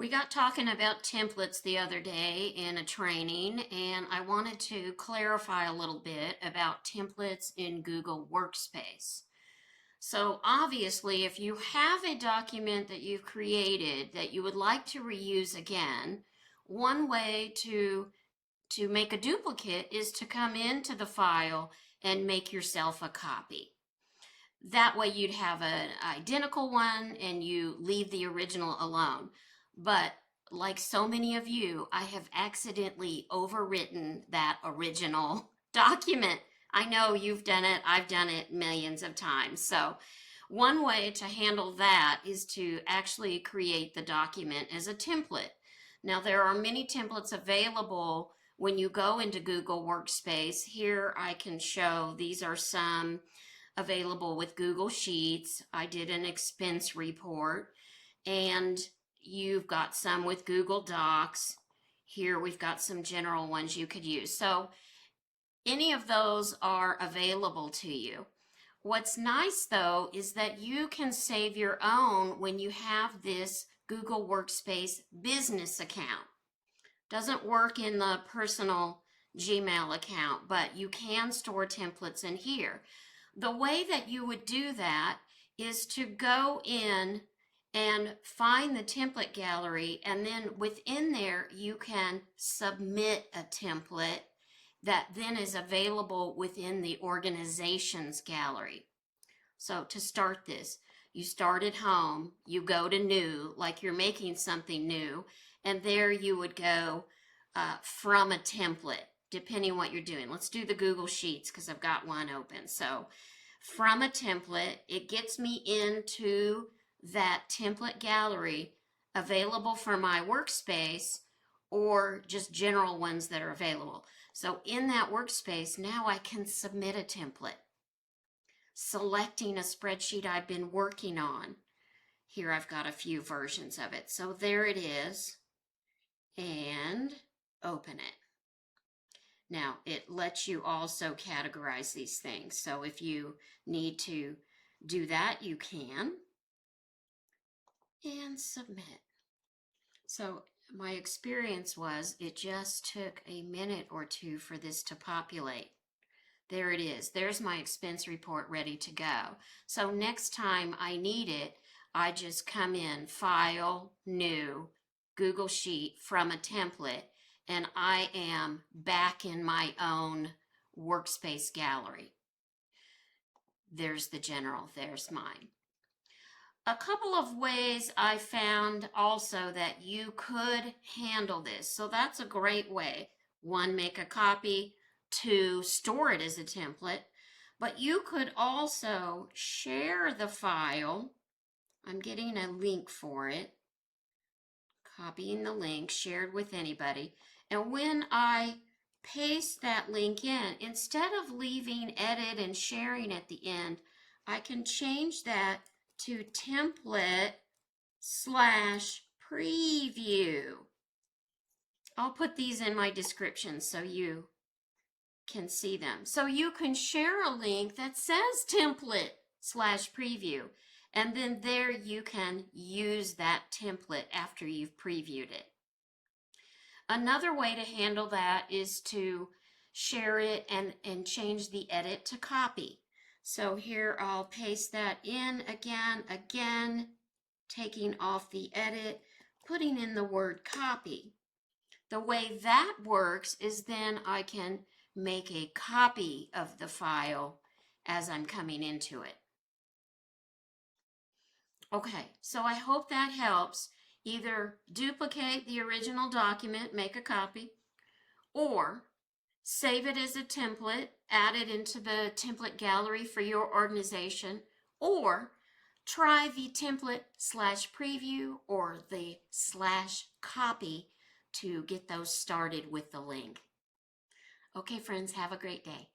We got talking about templates the other day in a training, and I wanted to clarify a little bit about templates in Google Workspace. So obviously, if you have a document that you've created that you would like to reuse again, one way to make a duplicate is to come into the file and make yourself a copy. That way you'd have an identical one and you leave the original alone. But like so many of you, I have accidentally overwritten that original document. I know you've done it, I've done it millions of times. So one way to handle that is to actually create the document as a template. Now there are many templates available when you go into Google Workspace. Here I can show these are some available with Google Sheets. I did an expense report, and you've got some with Google Docs. Here we've got some general ones you could use. So any of those are available to you. What's nice though is that you can save your own when you have this Google Workspace business account. Doesn't work in the personal Gmail account, but you can store templates in here. The way that you would do that is to go in and find the template gallery, and then within there you can submit a template that then is available within the organizations gallery. So to start this, you start at home, you go to new, like you're making something new, and there you would go from a template, depending what you're doing. Let's do the Google Sheets because I've got one open. So from a template, it gets me into that template gallery available for my workspace or just general ones that are available. So in that workspace, now I can submit a template, selecting a spreadsheet I've been working on. Here I've got a few versions of it. So there it is, and open it. Now, it lets you also categorize these things. So if you need to do that, you can. And submit. So my experience was it just took a minute or two for this to populate. There it is. There's my expense report ready to go. So next time I need it, I just come in, File, New, Google Sheet from a template, and I am back in my own workspace gallery. There's the general, there's mine. A couple of ways I found also that you could handle this. So that's a great way. One, make a copy. Two, store it as a template. But you could also share the file. I'm getting a link for it. Copying the link, shared with anybody. And when I paste that link in, instead of leaving edit and sharing at the end, I can change that to template/preview. I'll put these in my description so you can see them. So you can share a link that says template/preview, and then there you can use that template after you've previewed it. Another way to handle that is to share it and change the edit to copy. So here I'll paste that in again, taking off the edit, putting in the word copy. The way that works is then I can make a copy of the file as I'm coming into it. Okay, so I hope that helps. Either duplicate the original document, make a copy, or save it as a template, add it into the template gallery for your organization, or try the template/preview or the /copy to get those started with the link. Okay, friends, have a great day.